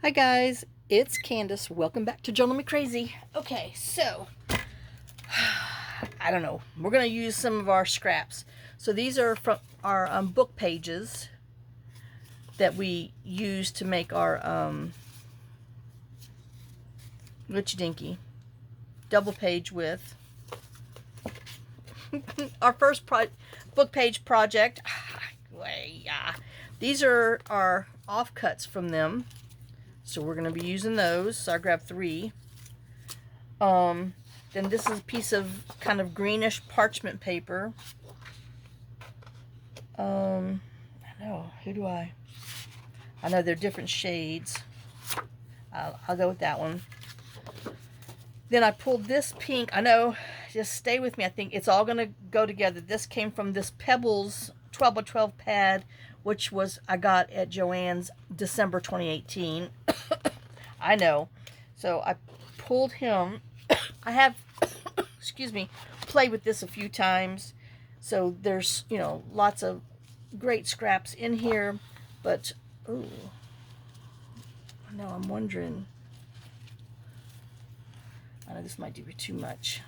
Hi guys, it's Candace. Welcome back to Journal Me Crazy. Okay, so I don't know. We're gonna use some of our scraps. So these are from our book pages that we use to make our Witchy Dinky double page with our first book page project. These are our offcuts from them. So we're going to be using those. So I grabbed 3. Then this is a piece of kind of greenish parchment paper. I know. I know they're different shades. I'll go with that one. Then I pulled this pink. I know. Just stay with me. I think it's all going to go together. This came from this Pebbles 12 by 12 pad, which I got at Joann's December 2018. I know. So I pulled him. I have, excuse me, played with this a few times. So there's, lots of great scraps in here. But, ooh. No, I'm wondering. I know this might be too much.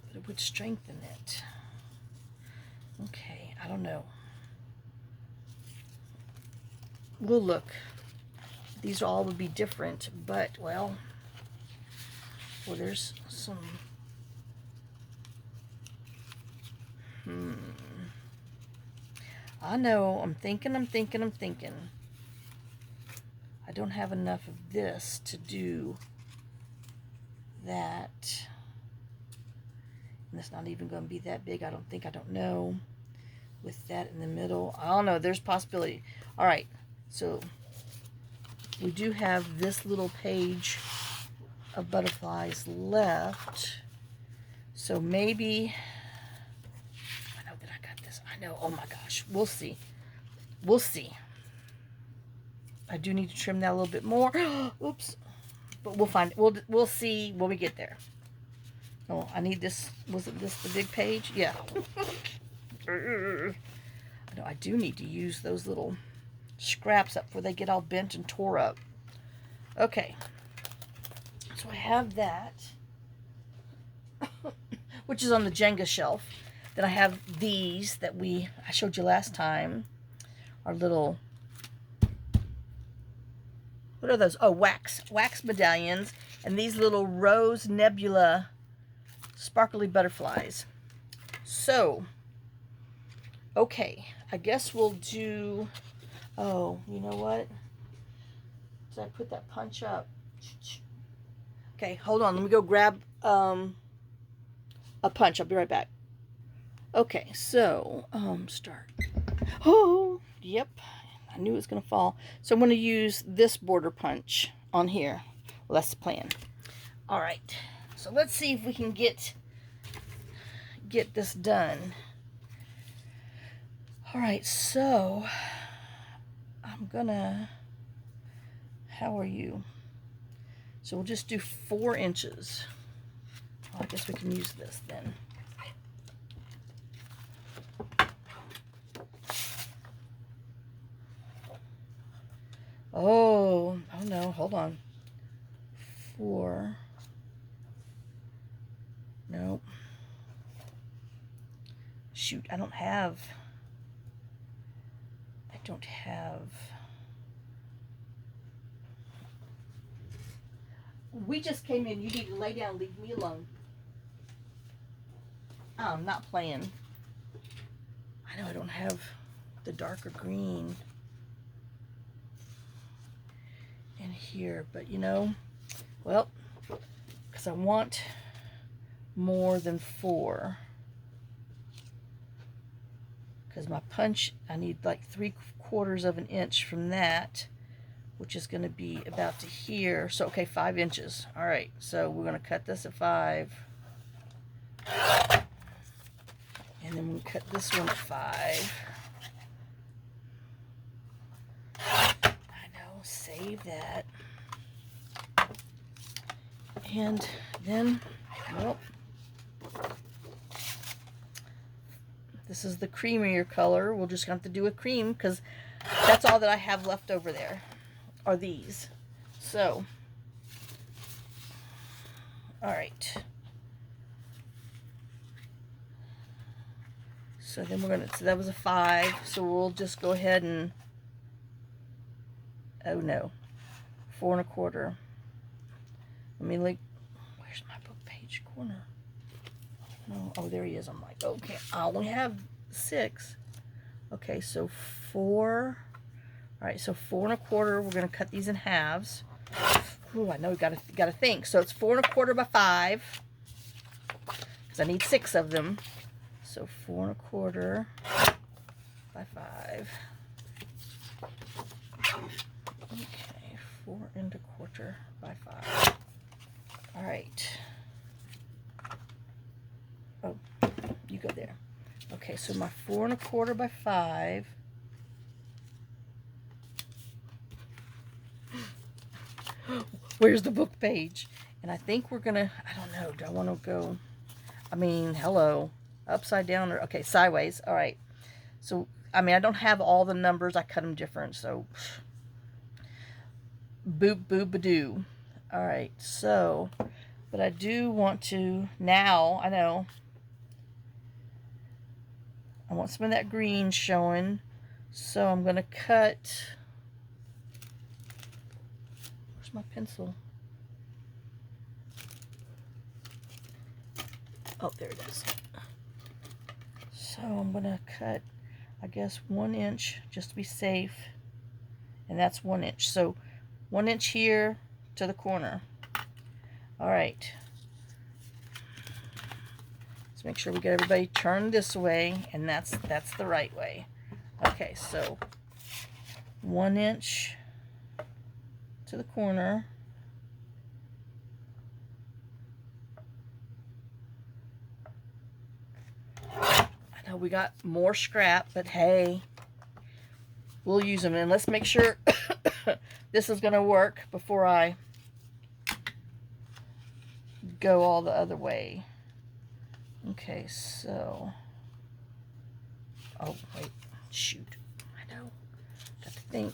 But it would strengthen it. Okay, I don't know. We'll look. These all would be different, but, well, there's some, I know, I'm thinking. I don't have enough of this to do that. And it's not even going to be that big, I don't know. With that in the middle, I don't know, there's possibility. All right, so we do have this little page of butterflies left. So maybe, I know that I got this. I know, oh my gosh, we'll see. I do need to trim that a little bit more. Oops. But we'll find it. We'll see when we get there. Oh, I need this. Wasn't this the big page? Yeah. No, I do need to use those little scraps up before they get all bent and tore up. Okay. So I have that, which is on the Jenga shelf. Then I have these that I showed you last time. Our little, what are those? Oh, wax medallions. And these little rose nebula sparkly butterflies. So, okay, I guess we'll do, oh, you know what? Did I put that punch up? Okay, hold on. Let me go grab a punch. I'll be right back. Okay, so, start. Oh, yep. I knew it was going to fall. So I'm going to use this border punch on here. Well, that's the plan. All right. So let's see if we can get this done. All right, so I'm gonna, how are you? So we'll just do 4 inches. Well, I guess we can use this then. Oh no, hold on. 4. Nope. Shoot, I don't have. We just came in. You need to lay down. Leave me alone. I'm not playing. I know I don't have the darker green in here, but well, because I want more than 4. Because my punch, I need like 3/4 of an inch from that, which is going to be about to here. So, okay, 5 inches. All right, so we're going to cut this at 5. And then we'll cut this one at 5. I know, save that. And then, well, this this is the creamier color. We'll just have to do a cream because that's all that I have left over there are these. So, all right. So then we're gonna, so that was a 5. So we'll just go ahead and, oh no, 4 1/4. Let me like, where's my book page corner? No, oh, there he is. I'm like, okay, I only have 6. Okay, so 4. All right, so 4 1/4. We're gonna cut these in halves. Ooh, I know you gotta think. So it's 4 1/4 by 5, because I need 6 of them. So 4 1/4 by 5. Okay, 4 1/4 by 5. All right. Oh, you go there. Okay, so my 4 1/4 by 5. Where's the book page? And I think we're gonna, I don't know, do I want to go, I mean, hello, upside down or, okay, sideways. All right. So, I mean, I don't have all the numbers. I cut them different. So, boop, boop, ba-doo. All right. So, but I do want to, now, I know, I want some of that green showing. So, I'm going to cut, where's my pencil? Oh, there it is. So I'm going to cut, I guess, 1 inch just to be safe. And that's 1 inch. So 1 inch here to the corner. All right. Let's make sure we get everybody turned this way. And that's the right way. Okay, so 1 inch to the corner. We got more scrap, but hey, we'll use them. And let's make sure this is going to work before I go all the other way. Okay, so, oh wait, shoot, I know, got to think.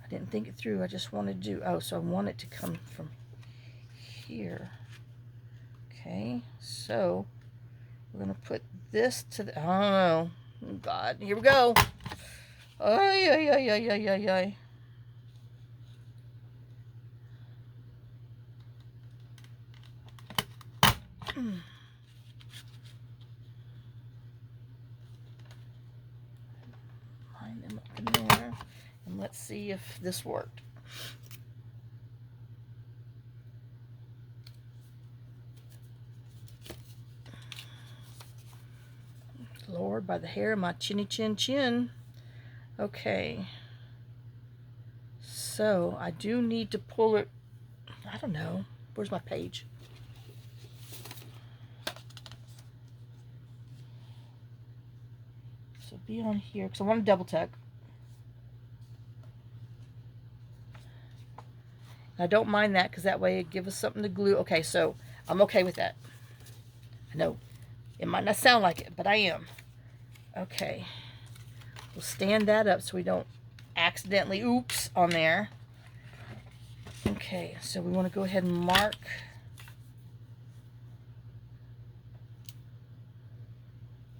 I didn't think it through. I just wanted to do, oh, so I want it to come from here. Okay, so we're going to put this to the, I don't know. Oh, God, here we go. Ay, ay, ay, ay, ay, ay, ay. Line them up in there. And let's see if this worked. Lord, by the hair of my chinny chin chin. Okay. So, I do need to pull it. I don't know. Where's my page? So, be on here. Because I want to double tuck. I don't mind that because that way it gives us something to glue. Okay, so I'm okay with that. I know it might not sound like it, but I am. Okay. We'll stand that up so we don't accidentally oops on there. Okay, so we want to go ahead and mark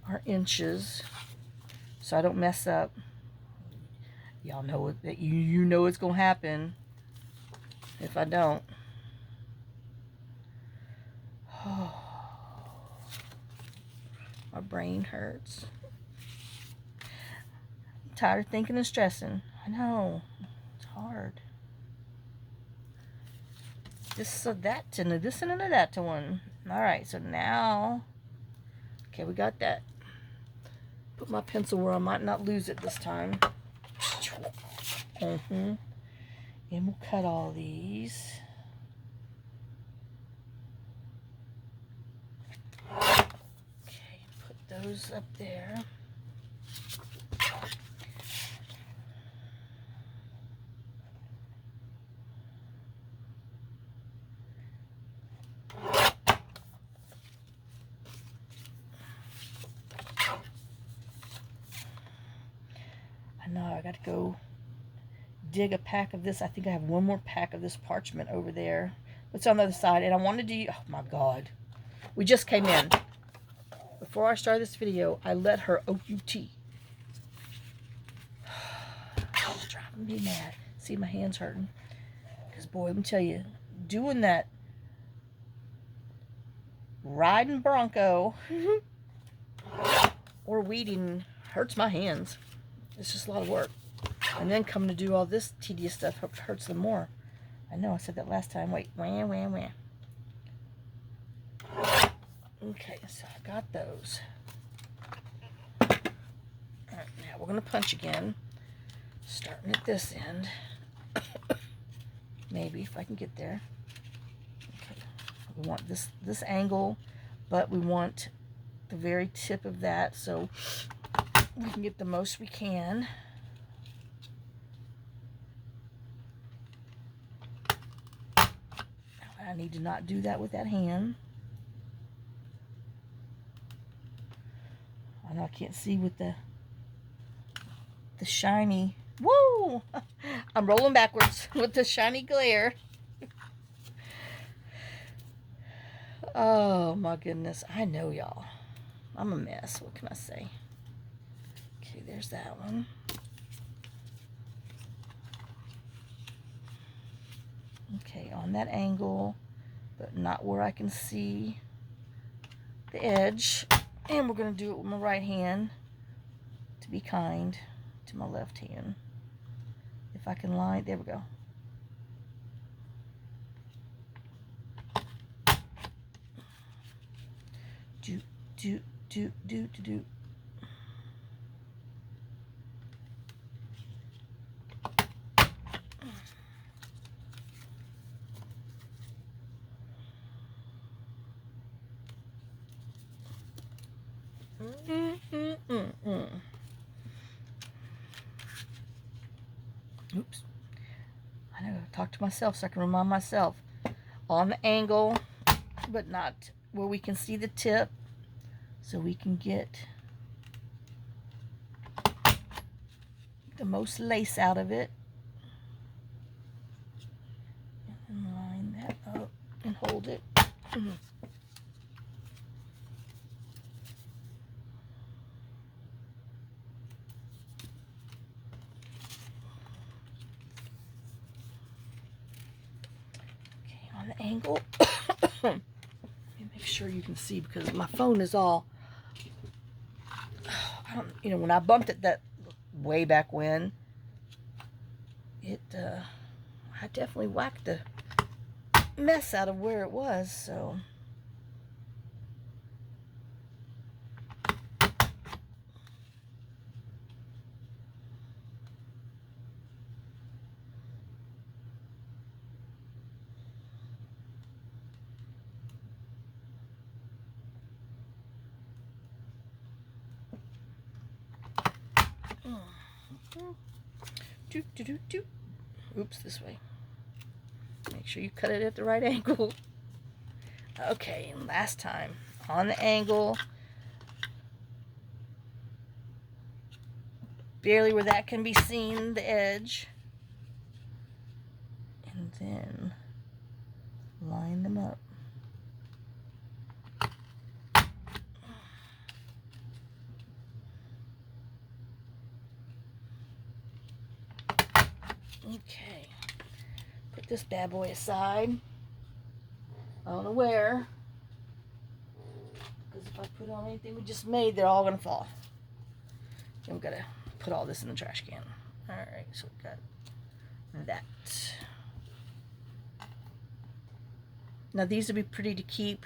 our inches so I don't mess up. Y'all know that you know it's going to happen if I don't. Oh, my brain hurts. I'm tired of thinking and stressing. I know. It's hard. This to that to this and that to one. Alright, so now, okay, we got that. Put my pencil where I might not lose it this time. And we'll cut all these. Okay, put those up there. know I got to go dig a pack of this. I think I have one more pack of this parchment over there. It's on the other side, and I wanted to use, oh my God. We just came in. Before I started this video, I let her OUT. It's driving me mad. See, my hand's hurting. Because, boy, let me tell you, doing that riding bronco or weeding hurts my hands. It's just a lot of work. And then coming to do all this tedious stuff hurts them more. I know I said that last time. Wait, wah, wah, wah. Okay, so I got those. Alright, now we're going to punch again. Starting at this end. Maybe, if I can get there. Okay. We want this angle, but we want the very tip of that so we can get the most we can. I need to not do that with that hand. I know I can't see with the shiny. Woo! I'm rolling backwards with the shiny glare. Oh my goodness. I know, y'all. I'm a mess. What can I say? Okay, there's that one. Okay, on that angle, but not where I can see the edge. And we're going to do it with my right hand to be kind to my left hand. If I can line, there we go. Do, do, do, do, do, do. Oops. I know, talk to myself so I can remind myself. On the angle, but not where we can see the tip, so we can get the most lace out of it. And line that up and hold it. The angle. Let me make sure you can see because my phone is all, I don't, you know, when I bumped it that way back when, it, I definitely whacked the mess out of where it was, so. Do, do, do, do. Oops, this way. Make sure you cut it at the right angle. Okay, and last time. On the angle. Barely where that can be seen, the edge. And then line them up. Okay, put this bad boy aside. I don't know where, because if I put on anything we just made, they're all gonna fall. Then we gotta put all this in the trash can. All right, so we got that. Now these would be pretty to keep,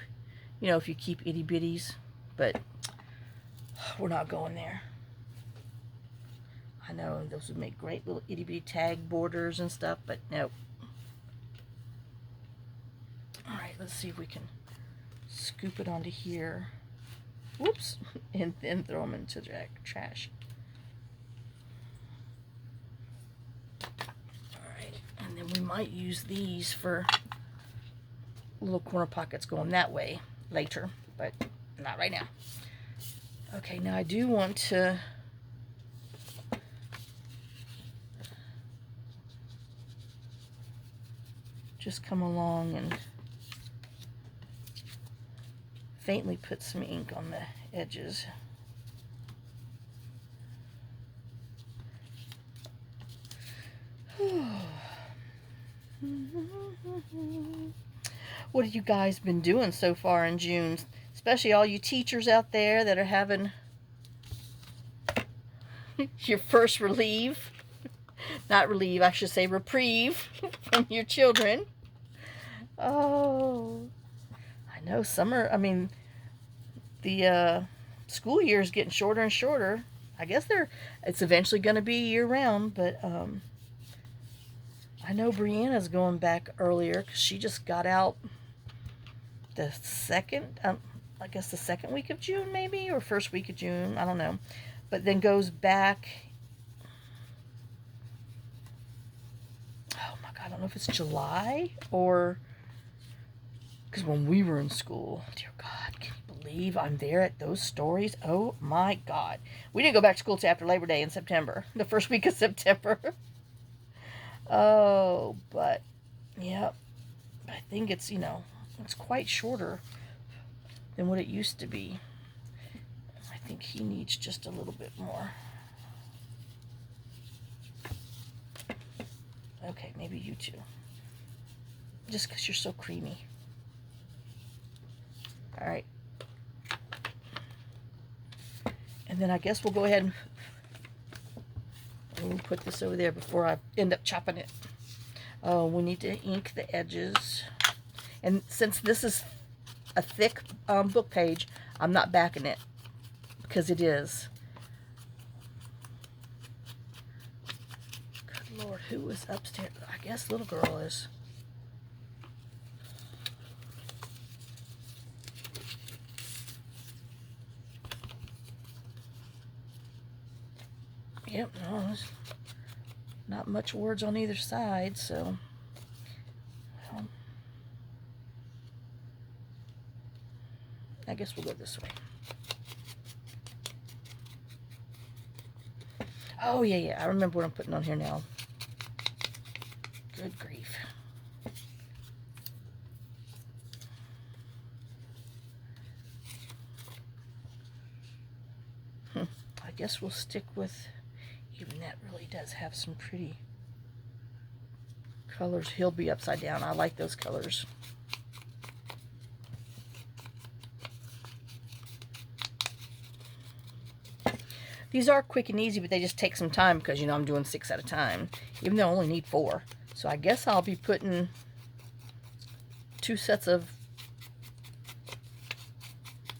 you know, if you keep itty bitties, but we're not going there. I know those would make great little itty bitty tag borders and stuff, but no. All right, let's see if we can scoop it onto here. Whoops, and then throw them into the trash. All right, and then we might use these for little corner pockets going that way later, but not right now. Okay, now I do want to just come along and faintly put some ink on the edges. What have you guys been doing so far in June? Especially all you teachers out there that are having your first relieve. Not relieve, I should say reprieve from your children. Oh, I know summer, I mean, the school year is getting shorter and shorter. I guess it's eventually going to be year round, but I know Brianna's going back earlier because she just got out the second, I guess the second week of June maybe, or first week of June, I don't know. But then goes back, oh my God, I don't know if it's July or, because when we were in school, dear God, can you believe I'm there at those stories? Oh my God. We didn't go back to school till after Labor Day in September, the first week of September. Oh, but, yep, I think it's, you know, it's quite shorter than what it used to be. I think he needs just a little bit more. Okay, maybe you too. Just because you're so creamy. All right. And then I guess we'll go ahead and we'll put this over there before I end up chopping it. Oh, we need to ink the edges. And since this is a thick book page, I'm not backing it because it is. Good Lord, who is upstairs? I guess little girl is. Yep, no, there's not much words on either side, so well, I guess we'll go this way. Oh, yeah, I remember what I'm putting on here now. Good grief. I guess we'll stick with, even that really does have some pretty colors. He'll be upside down. I like those colors. These are quick and easy, but they just take some time because, you know, I'm doing 6 at a time, even though I only need 4. So I guess I'll be putting 2 sets of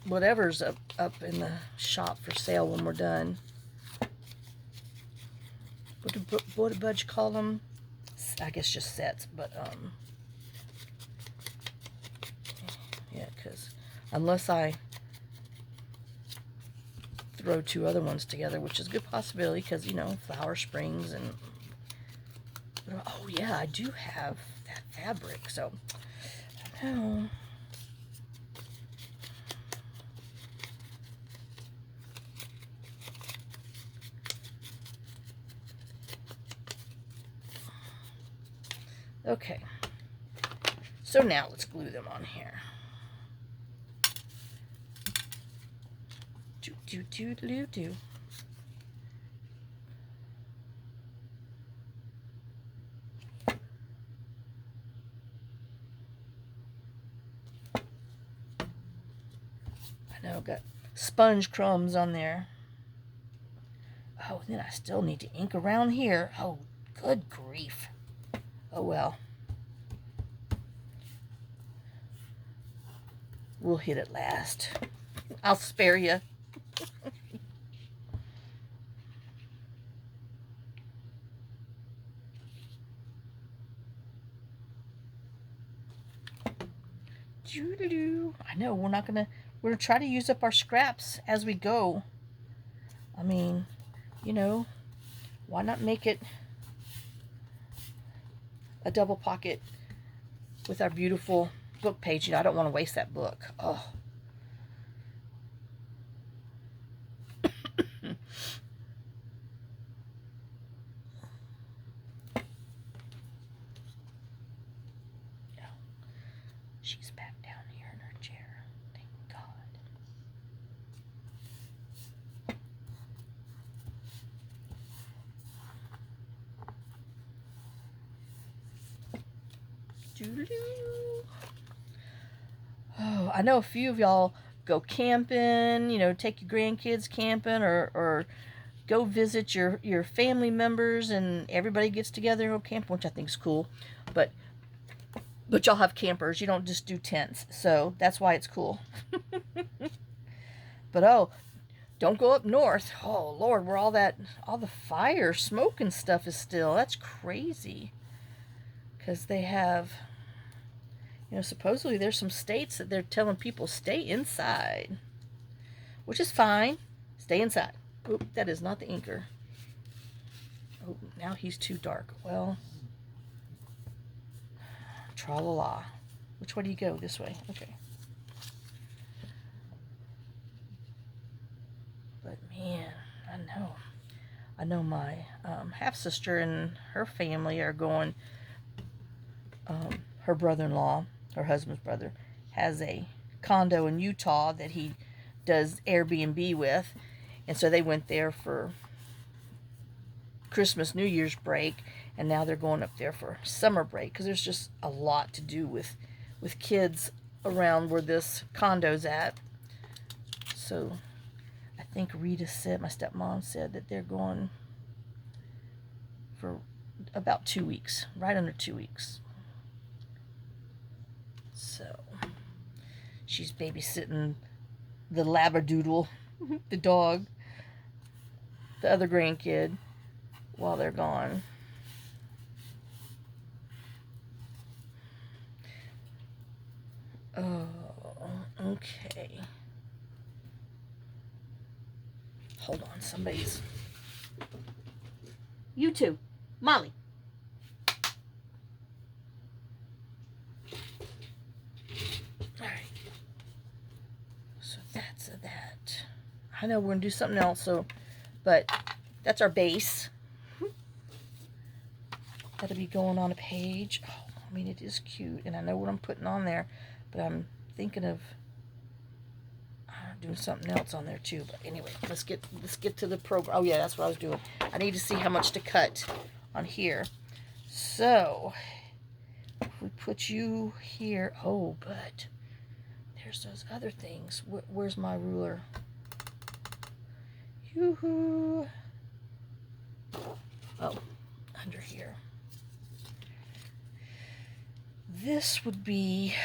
whatever's up in the shop for sale when we're done. What did Budge call them? I guess just sets, but yeah, because unless I throw 2 other ones together, which is a good possibility because, you know, Flower Springs and, oh yeah, I do have that fabric, so I don't know. Okay, so now let's glue them on here. Do. I know, got sponge crumbs on there. Oh, then I still need to ink around here. Oh, good grief. Oh, well. We'll hit it last. I'll spare you. I know, we're going to try to use up our scraps as we go. I mean, you know, why not make it a double pocket with our beautiful book page? You know, I don't want to waste that book. Oh. She's back down here in her chair. Thank God. Doo-doo-doo. Oh, I know a few of y'all go camping, you know, take your grandkids camping, or go visit your family members and everybody gets together and go camping, which I think is cool. But y'all have campers. You don't just do tents. So that's why it's cool. But oh, don't go up north. Oh Lord, where all the fire, smoke and stuff is still. That's crazy. Because they have, you know, supposedly there's some states that they're telling people stay inside. Which is fine. Stay inside. Oop, that is not the inker. Oh, now he's too dark. Well, tra-la-la. Which way do you go? This way. Okay. But man, I know my half-sister and her family are going, her brother-in-law, her husband's brother, has a condo in Utah that he does Airbnb with. And so they went there for Christmas, New Year's break, and now they're going up there for summer break because there's just a lot to do with kids around where this condo's at. So I think Rita said, my stepmom said, that they're going for about 2 weeks, right under 2 weeks. So she's babysitting the Labradoodle, the dog, the other grandkid, while they're gone. Oh, okay. Hold on, somebody's... You two. Molly. Alright. So that's that. I know we're going to do something else, so... But that's our base. That'll be going on a page. Oh, I mean, it is cute, and I know what I'm putting on there, but I'm thinking of doing something else on there too. But anyway, let's get to the program. Oh yeah, that's what I was doing. I need to see how much to cut on here. So if we put you here, oh, but there's those other things. Where's my ruler? Yoo-hoo. Oh, under here. This would be,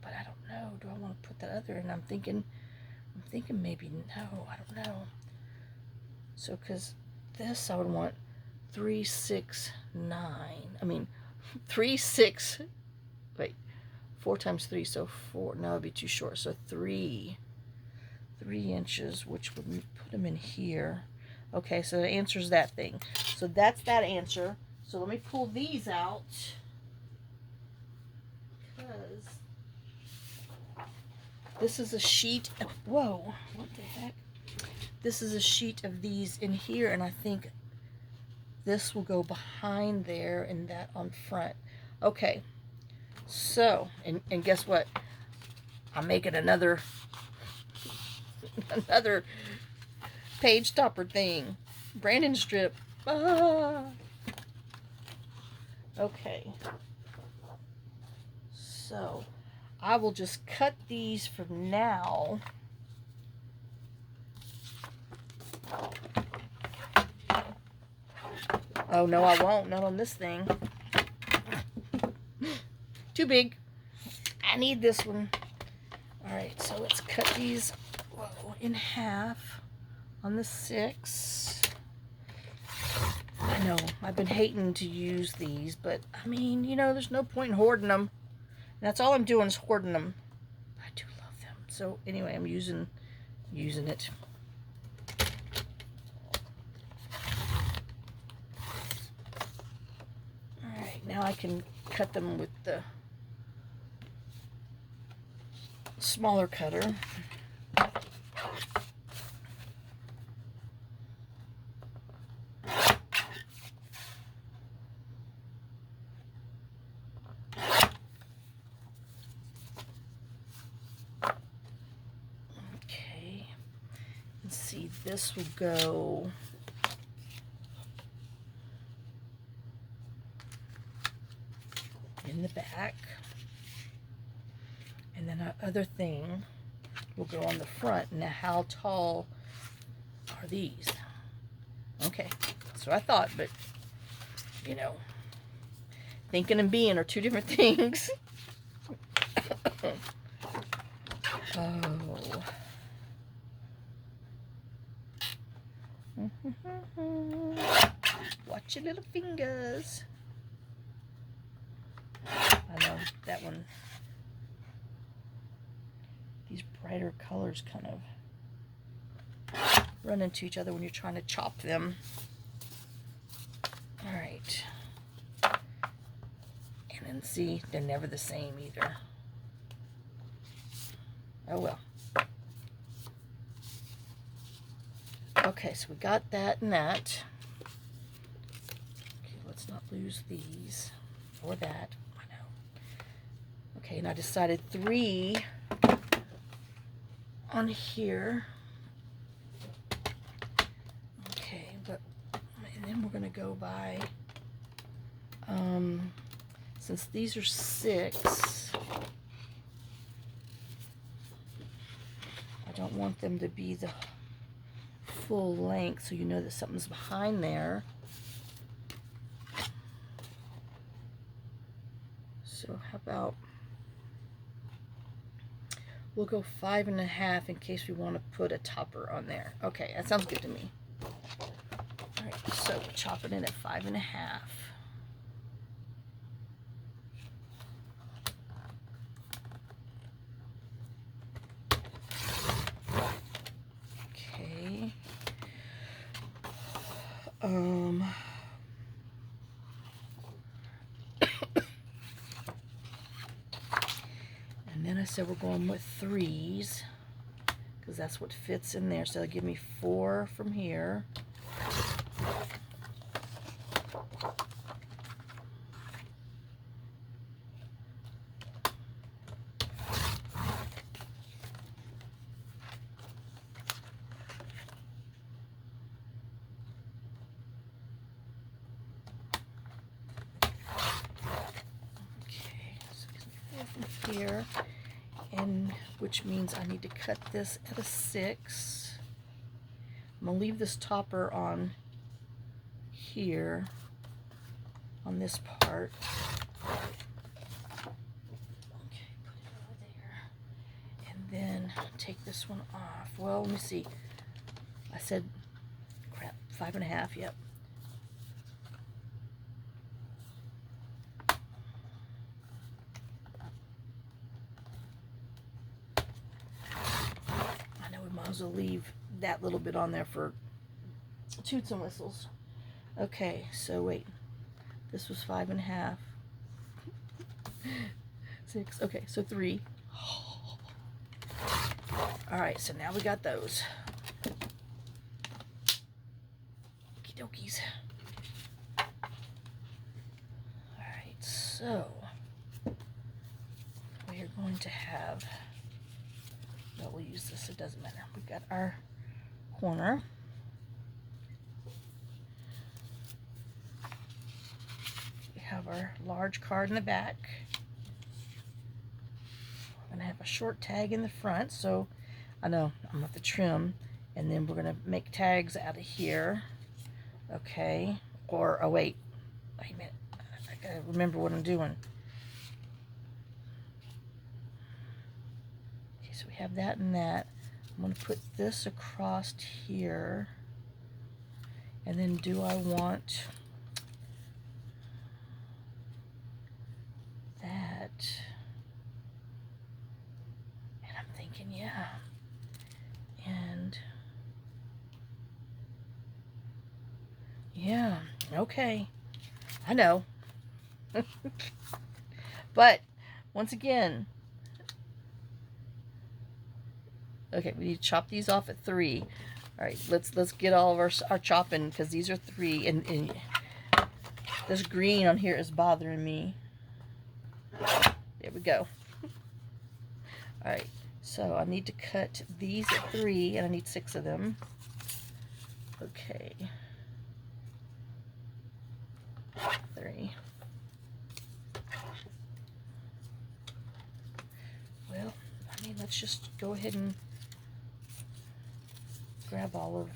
but I don't know. Do I want to put that other in? I'm thinking maybe no. I don't know. So, because this I would want 3, 6, 9. I mean, 3, 6. Wait, 4 times 3, so 4. No, it'd be too short. So 3 inches, which would put them in here. Okay, so it answers that thing. So that's that answer. So let me pull these out, because this is a sheet of, whoa, what the heck? This is a sheet of these in here, and I think this will go behind there and that on front. Okay, so, and guess what? I'm making another page topper thing. Brandon strip. Ah. Okay, so I will just cut these for now. Oh no, I won't. Not on this thing. Too big. I need this one. Alright, so let's cut these in half on the 6. I know, I've been hating to use these, but I mean, you know, there's no point in hoarding them. And that's all I'm doing is hoarding them. I do love them. So anyway, I'm using it. Alright, now I can cut them with the smaller cutter. this will go in the back. And then our other thing will go on the front. Now, how tall are these? Okay, that's what I thought, but, you know, thinking and being are two different things. Oh. Watch your little fingers. I know that one. These brighter colors kind of run into each other when you're trying to chop them. All right. And then see, they're never the same either. Oh well. Okay, so we got that and that. Okay, let's not lose these or that. I know. Okay, and I decided 3 on here. Okay, but and then we're gonna go by since these are 6, I don't want them to be the full length, so you know that something's behind there. So how about we'll go 5.5 in case we want to put a topper on there. Okay, that sounds good to me. All right, so we're chopping it at 5.5. Okay. And then I said we're going with 3s because that's what fits in there. So it'll give me 4 from here. Here, and which means I need to cut this at a 6. I'm gonna leave this topper on here on this part. Okay, put it over there, and then take this one off. Well, let me see. I said, crap, 5.5. Yep. I'll leave that little bit on there for toots and whistles. Okay, so wait, this was 5.5. 6. Okay, so 3. All right, so now we got those. Okie dokies. All right, so we are going to have. But we'll use this, it doesn't matter. We've got our corner. We have our large card in the back. I'm gonna have a short tag in the front, so I know I'm gonna have to trim, and then we're gonna make tags out of here. Okay, or oh wait a minute, I gotta remember what I'm doing. So we have that and that. I'm going to put this across here. And then do I want that? And I'm thinking, yeah. And yeah, okay. I know. But once again, okay, we need to chop these off at 3. All right, let's get all of our chopping because these are 3, and this green on here is bothering me. There we go. All right, so I need to cut these at 3, and I need 6 of them. Okay. 3. Well, I mean, let's just go ahead and grab all of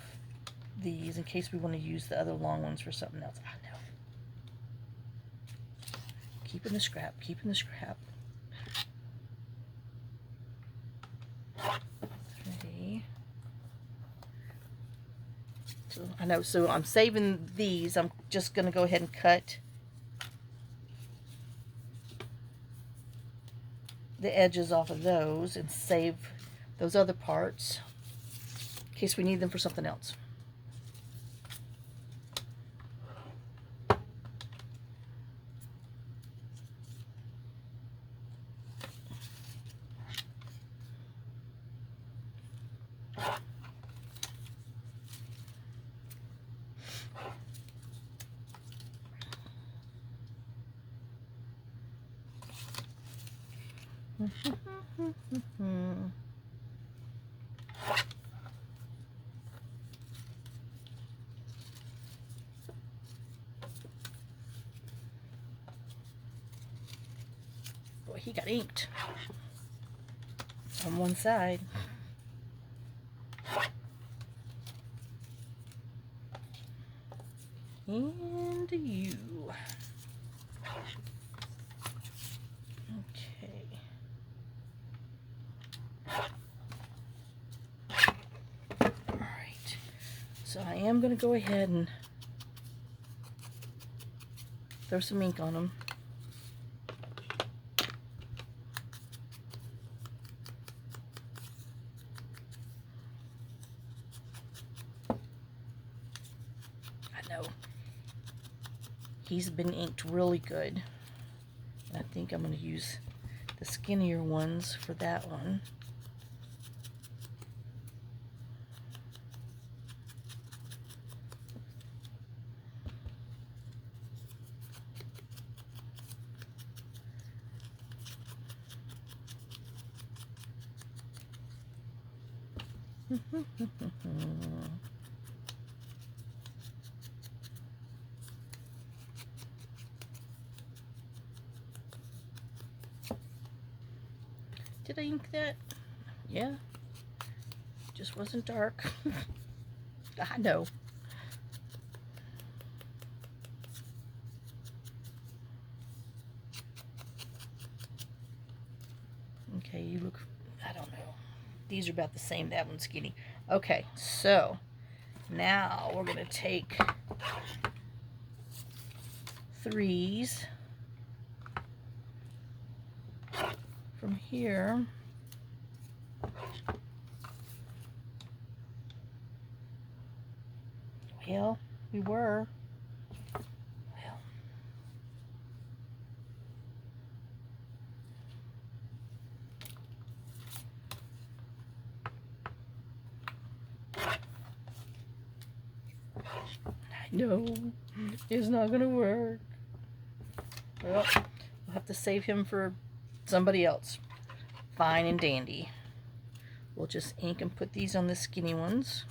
these in case we want to use the other long ones for something else. I know. Keeping the scrap, keeping the scrap. 3. So, I know, so I'm saving these. I'm just going to go ahead and cut the edges off of those and save those other parts in case we need them for something else. Boy, he got inked on one side. And you. Okay. Alright. So I am going to go ahead and throw some ink on them. I know. He's been inked really good. I think I'm going to use the skinnier ones for that one. Did I ink that? Yeah. Just wasn't dark. I know. Okay, you look, I don't know. These are about the same. That one's skinny. Okay, so now we're going to take 3s from here. Well, we were. Well. No, it's not going to work. Well, we'll have to save him for somebody else. Fine and dandy. We'll just ink and put these on the skinny ones.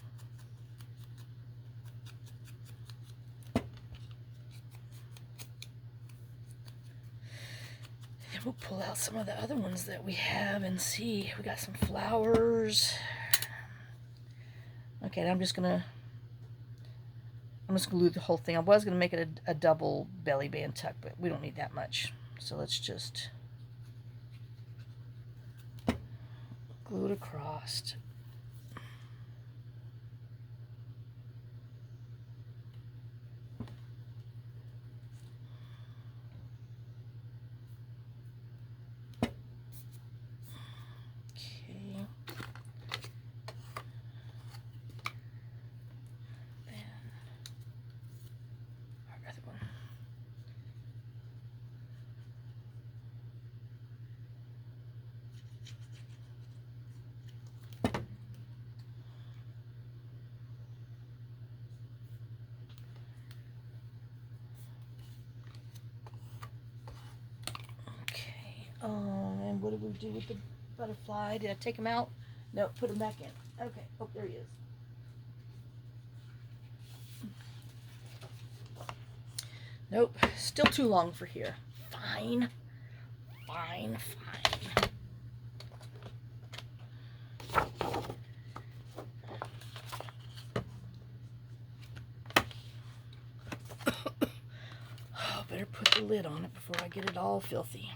And we'll pull out some of the other ones that we have and see. We got some flowers. Okay, and I'm just gonna glue the whole thing. I was gonna make it a double belly band tuck, but we don't need that much. So let's just glue it across. Okay. Then our other one. And what did we do with the butterfly? Did I take him out? No, put him back in. Okay. Oh, there he is. Nope, still too long for here. Fine, fine, fine. Oh, better put the lid on it before I get it all filthy.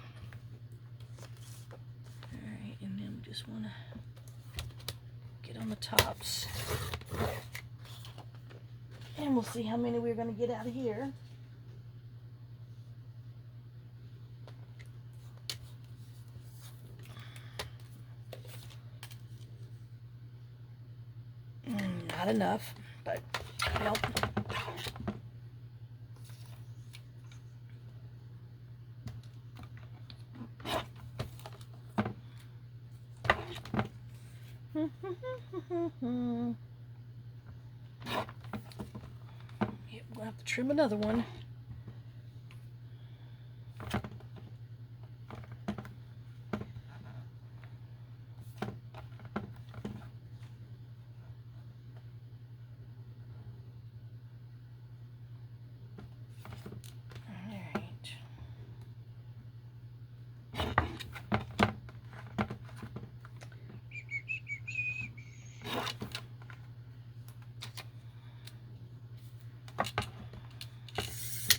Alright, and then we just want to get on the tops. And we'll see how many we're going to get out of here. Not enough, but nope. Yep, we'll have to trim another one.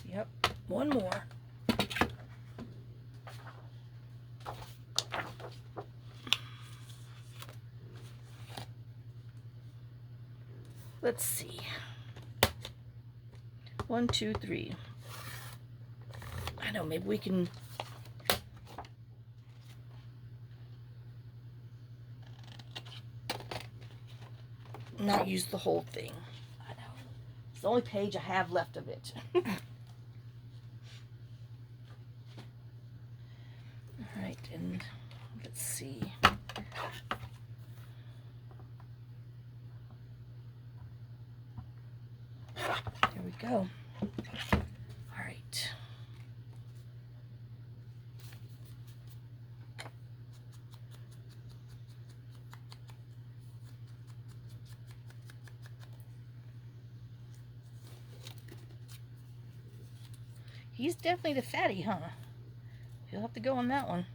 Yep, one more. Let's see. 1, 2, 3. I know, maybe we can not use the whole thing. I know. It's the only page I have left of it. Alright, and let's see. There we go. Alright. He's definitely the fatty, huh? He'll have to go on that one.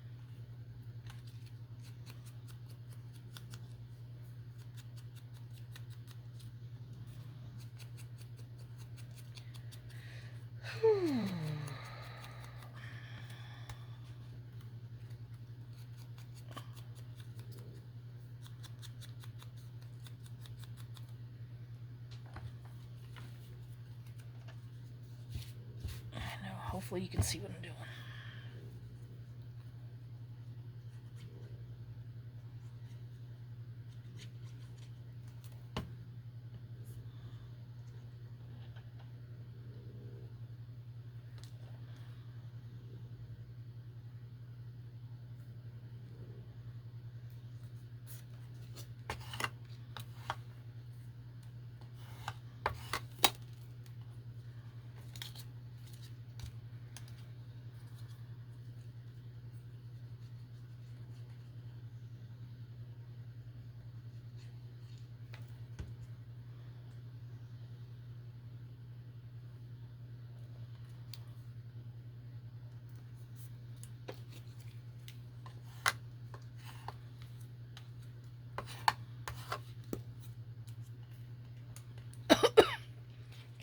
Hopefully you can see what I'm doing.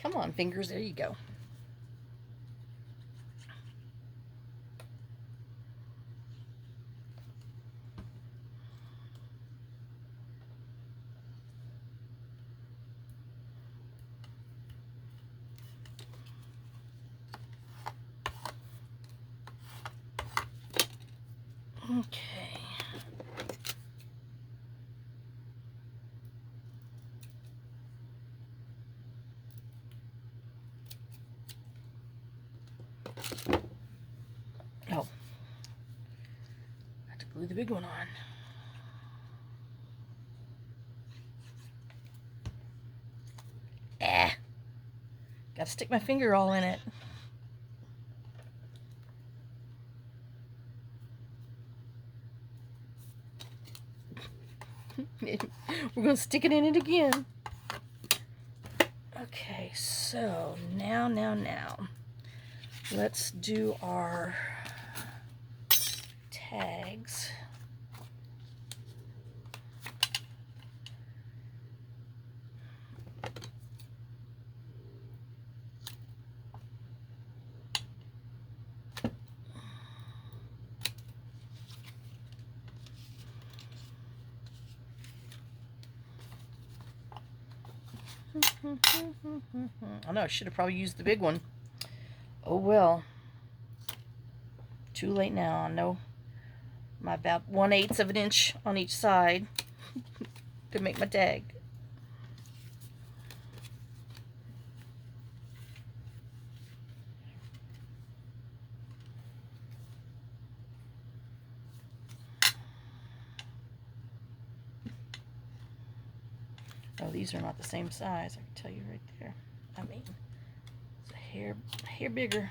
Come on, fingers, there you go. Okay. Oh. I have to glue the big one on. Gotta stick my finger all in it. We're gonna stick it in it again. Okay, so now. Let's do our tags. I know I should have probably used the big one. Oh well. Too late now. I know my about 1/8 of an inch on each side to make my tag. Oh, these are not the same size. I can tell you right there. I mean, it's a hair bigger.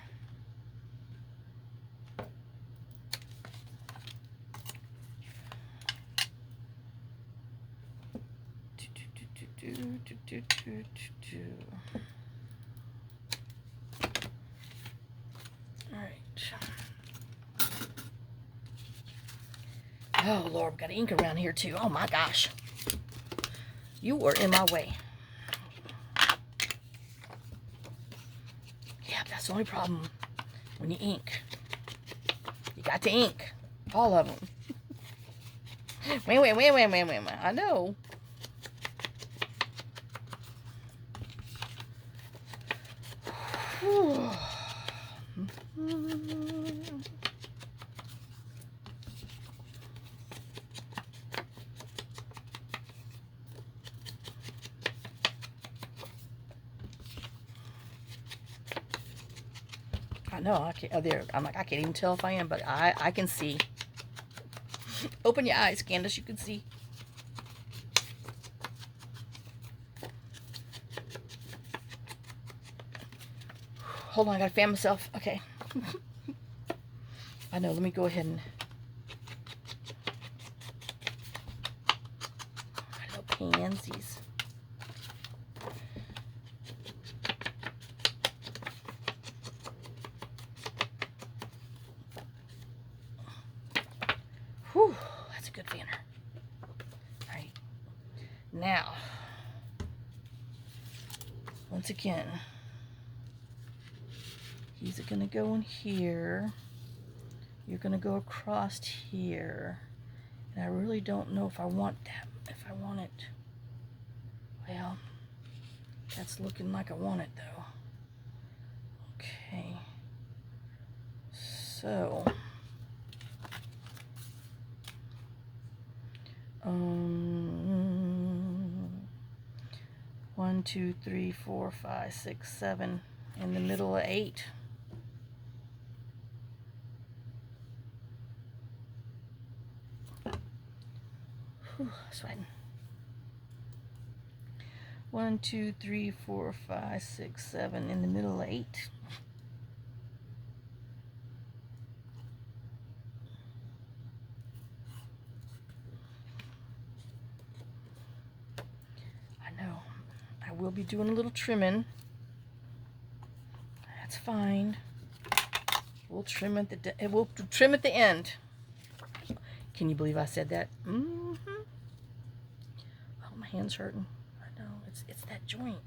All right. Oh Lord, we got ink around here too. Oh my gosh. You were in my way. Yeah, that's the only problem when you ink. You got to ink. All of them. Wait. I know. I know. I can't. Oh, there. I'm like, I can't even tell if I am, but I can see. Open your eyes, Candace. You can see. Hold on, I gotta fan myself. Okay. I know. Let me go ahead and. I know, pansies. Whew, that's a good fanner. All right. Now, once again, these are going to go in here. You're going to go across here. And I really don't know if I want that. If I want it. Well, that's looking like I want it though. Okay. So. 1, 2, 3, 4, 5, 6, 7 in the middle of 8. Whew, sweating. 1, 2, 3, 4, 5, 6, 7 in the middle of 8. I know. I will be doing a little trimming. That's fine. We'll trim at the end. Can you believe I said that? Mm-hmm. Oh, my hand's hurting. I know. It's that joint.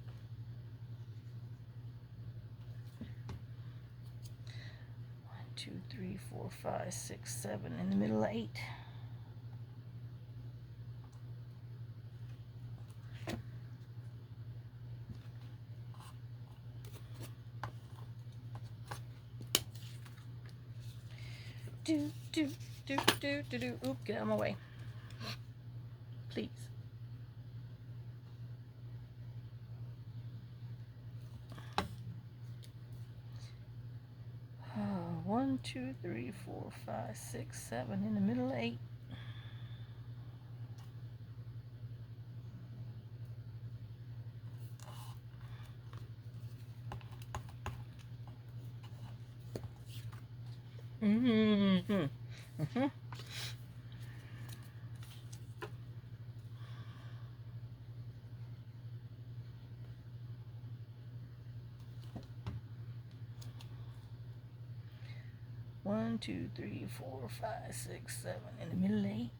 One, 2, 3, 4, 5, 6, 7 in the middle of 8. Do. Oop, get out of my way. Please. Oh, 1, 2, 3, 4, 5, 6, 7 in the middle of 8. Mm-hmm. 1, 2, 3, 4, 5, 6, 7. In the middle, 8.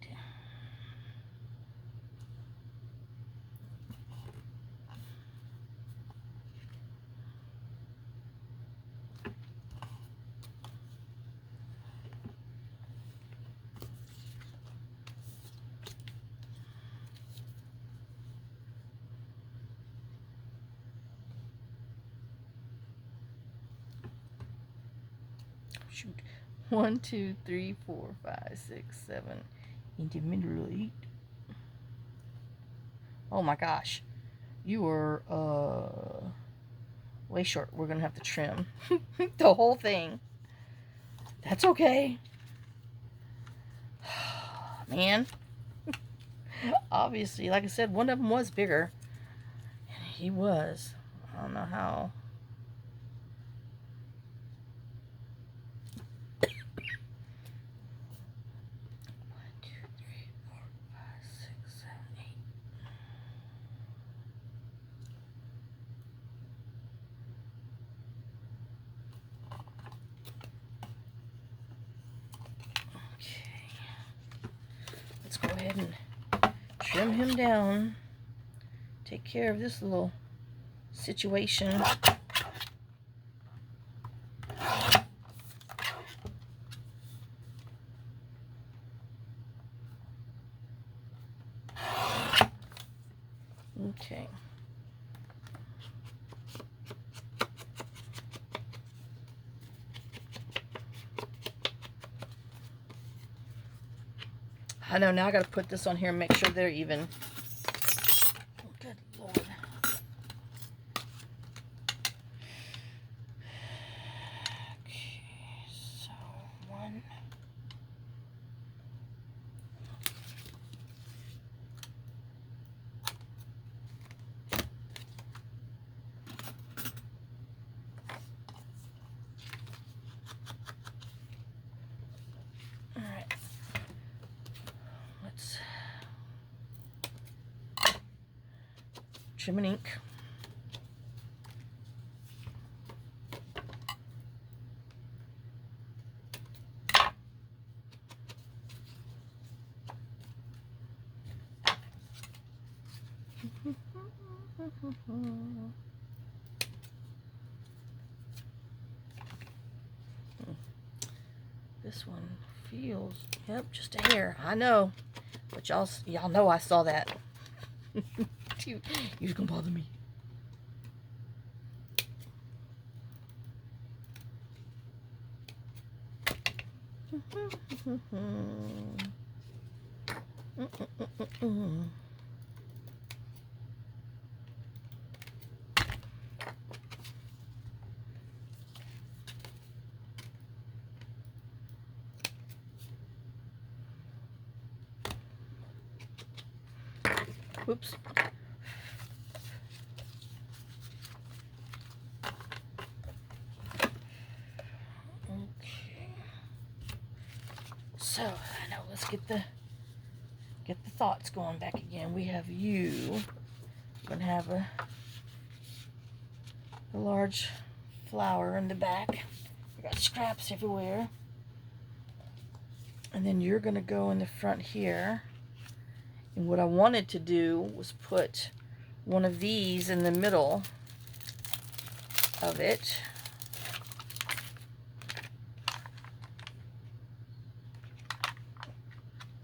Shoot. 1, 2, 3, 4, 5, 6, 7. In the middle, 8. Oh my gosh. You are way short. We're going to have to trim the whole thing. That's okay. Man. Obviously, like I said, one of them was bigger. He was. I don't know how. Let's go ahead and trim him down. Take care of this little situation. Okay. I know, now I gotta put this on here and make sure they're even. Oh, good Lord. Okay, so 1. All right. Let's trim and ink. This one feels, yep, just a hair. I know, but y'all know I saw that. You're gonna bother me. Whoops. Okay. So, I know, let's get the thoughts going back again. We have you. We're gonna have a large flower in the back. We got scraps everywhere. And then you're gonna go in the front here. And what I wanted to do was put one of these in the middle of it.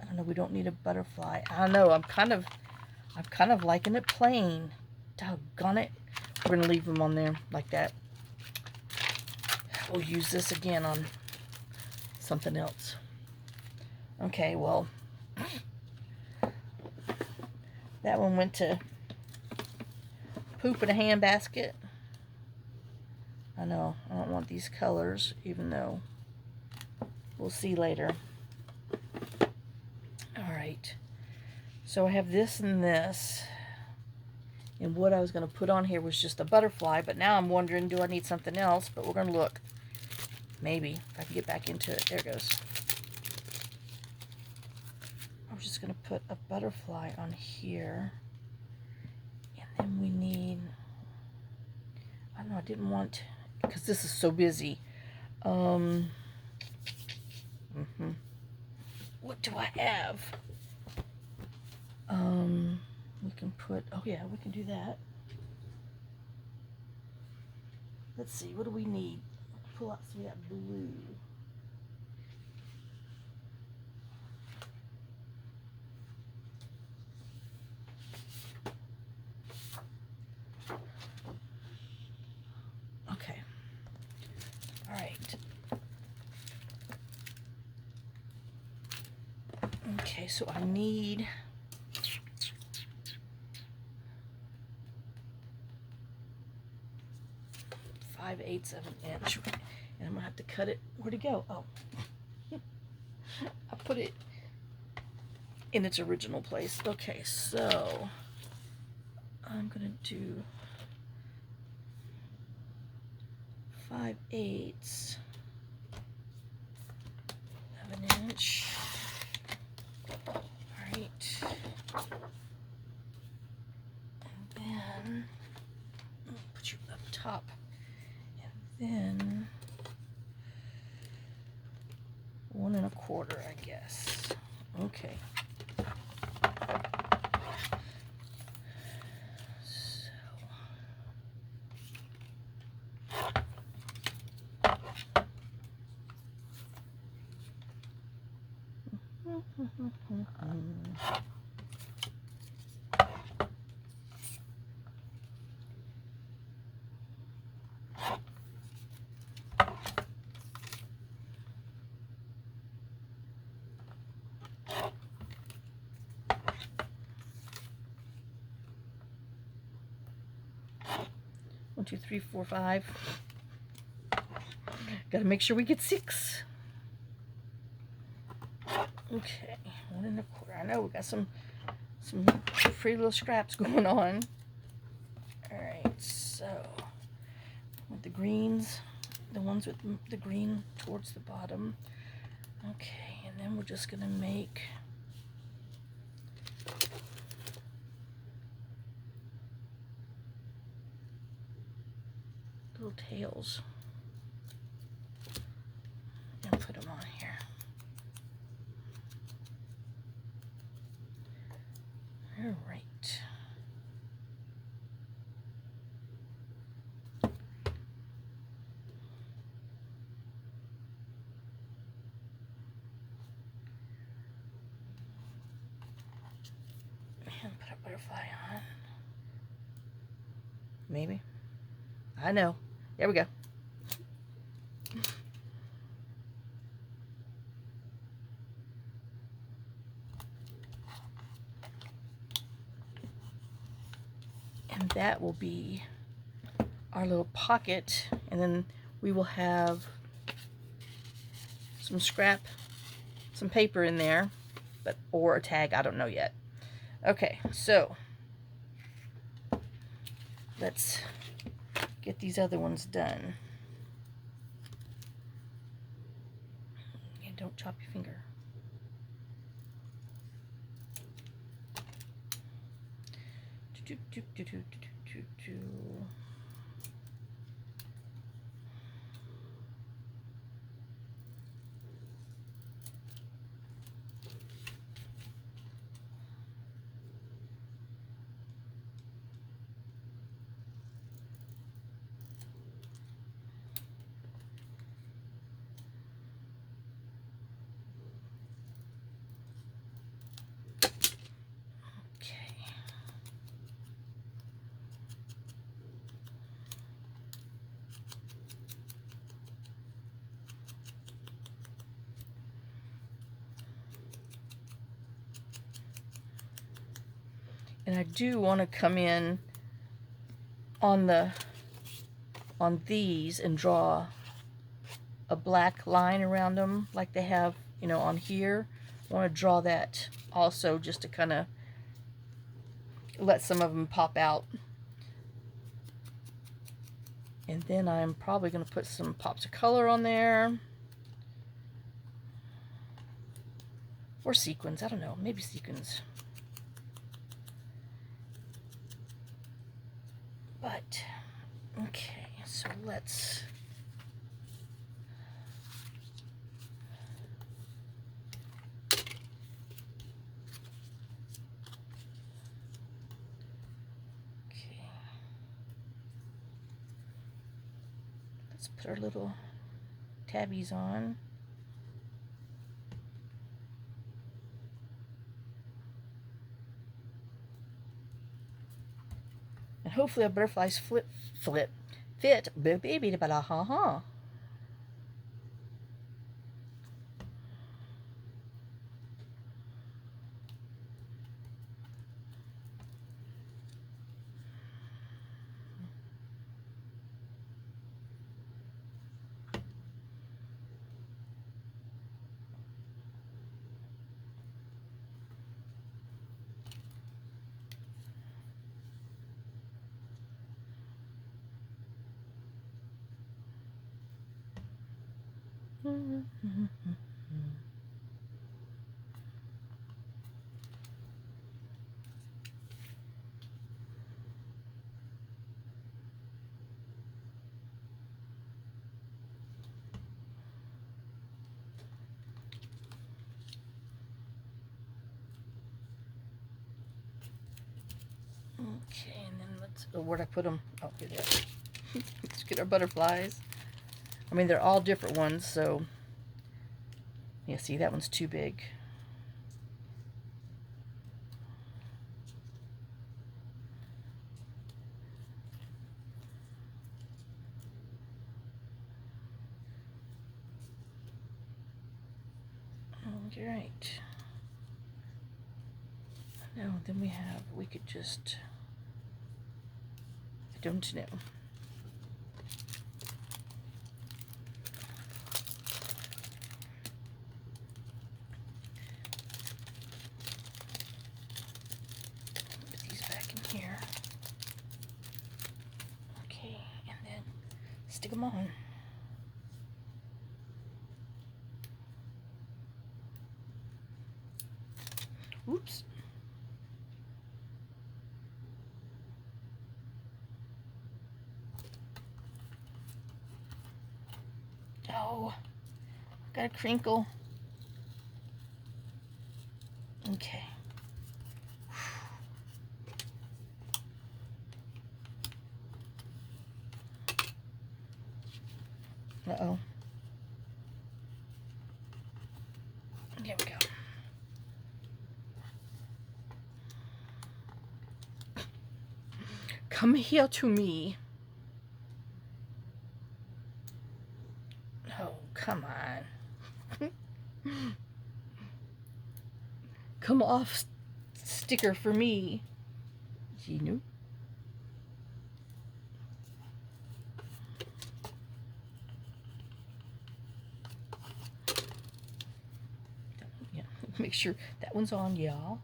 I don't know, we don't need a butterfly. I don't know, I'm kind of liking it plain. Doggone it. We're gonna leave them on there like that. We'll use this again on something else. Okay, well, that one went to poop in a handbasket. I know, I don't want these colors, even though we'll see later. Alright, so I have this and this. And what I was going to put on here was just a butterfly, but now I'm wondering, do I need something else? But we're going to look. Maybe, if I can get back into it. There it goes. I'm just going to put a butterfly on here. And then we need, I don't know, I didn't want, because this is so busy. What do I have? We can put, oh yeah, we can do that. Let's see, what do we need? Pull out, so we got blue. Okay. All right. Okay, so I need 5/8 of an inch, and I'm gonna have to cut it. Where'd it go? Oh, I put it in its original place. Okay, so I'm gonna do 5/8 of an inch. All right, and then I'll put you up top, and then 1 1/4, I guess. Okay. One, 2, 3, 4, 5. Gotta make sure we get 6. Okay, 1 1/4. I know we got some pretty little scraps going on. All right, so with the greens, the ones with the green towards the bottom. Okay, and then we're just gonna make little tails and put them on here. All right. And put a butterfly on. Maybe. I know. There we go. And that will be our little pocket, and then we will have some scrap, some paper in there, or a tag, I don't know yet. Okay, so let's get these other ones done. And don't chop your finger. And I do want to come in on these and draw a black line around them like they have, you know, on here. I want to draw that also, just to kind of let some of them pop out. And then I'm probably going to put some pops of color on there. Or sequins, I don't know, maybe sequins. But, okay, so let's Let's put our little tabbies on. And hopefully our butterflies fit, baby, but ha. Okay, and then where'd I put them? Oh, here they are. Let's get our butterflies. I mean, they're all different ones, so yeah, see, that one's too big. All right. No, then we could just, I don't know. Put these back in here. Okay, and then stick them on. Oops. Oh, got a crinkle. Okay. Uh-oh. There we go. Come here to me. Oh, come on. Come off, sticker, for me. You know? Yeah, make sure that one's on, y'all.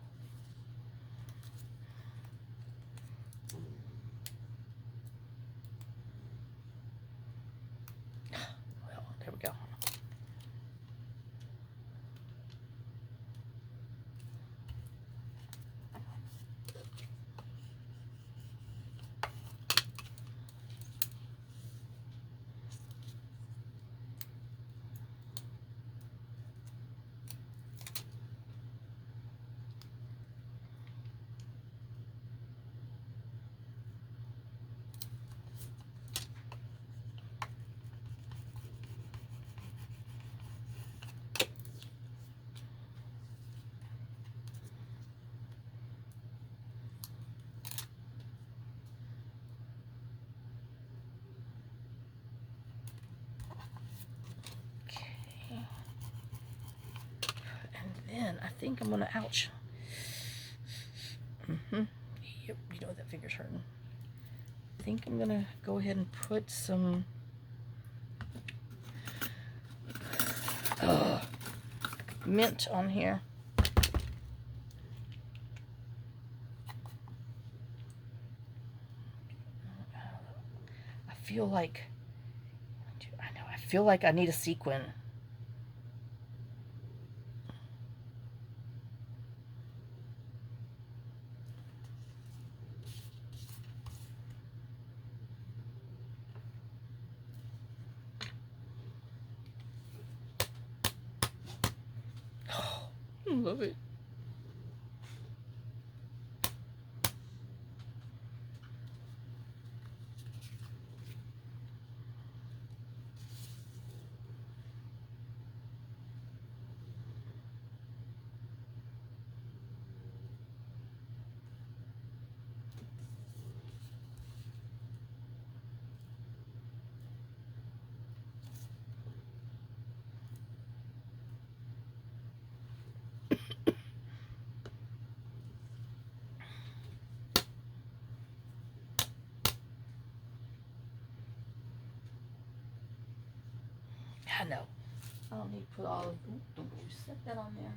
Well, there we go. Then I think I'm gonna, ouch. Yep, you know that finger's hurting. I think I'm gonna go ahead and put some mint on here. I feel like I need a sequin. I love it. I know. I don't need to put all of, ooh, don't you set that on there.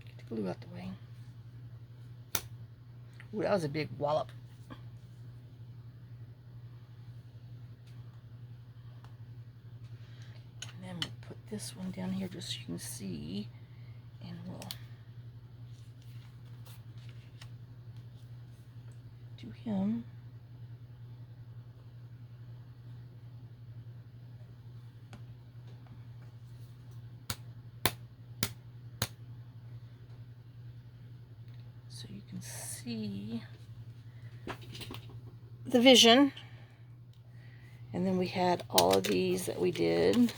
Get the glue out the way. Ooh, that was a big wallop. And then we'll put this one down here just so you can see. And we'll do him. So you can see the vision. And then we had all of these that we did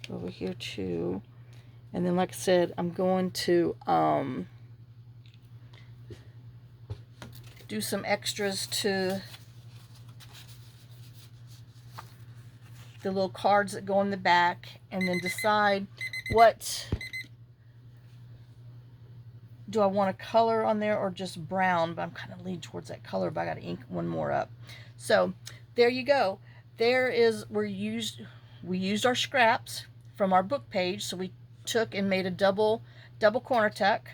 over here too. And then, like I said, I'm going to do some extras to the little cards that go in the back, and then decide what do I want to color on there or just brown. But I'm kind of leaning towards that color, but I got to ink one more up. So there you go. There is, we used our scraps from our book page. So we took and made a double corner tuck.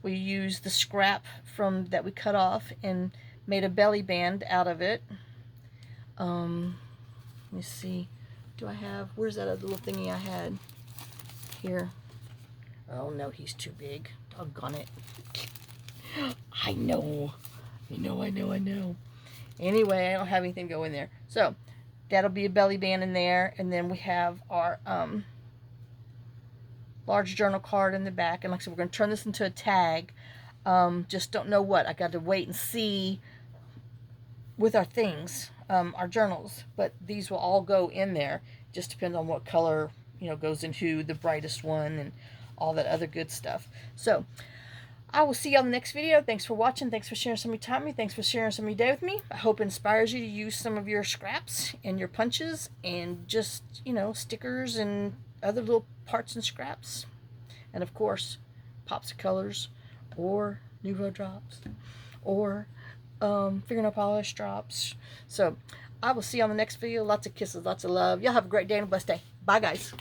We used the scrap from that we cut off and made a belly band out of it. Let me see. Do I have, where's that other little thingy I had? Here. Oh no, he's too big. Doggone it. I know. Anyway, I don't have anything to go in there. So that'll be a belly band in there. And then we have our large journal card in the back. And like I said, we're going to turn this into a tag. Just don't know what. I got to wait and see with our things, our journals. But these will all go in there. Just depends on what color, you know, goes into the brightest one and all that other good stuff. So I will see you on the next video. Thanks for watching. Thanks for sharing some of your time with me. Thanks for sharing some of your day with me. I hope it inspires you to use some of your scraps and your punches and just, you know, stickers and other little parts and scraps. And of course, pops of colors or Nouveau drops or fingernail polish drops. So I will see you on the next video. Lots of kisses, lots of love. Y'all have a great day and a blessed day. Bye, guys.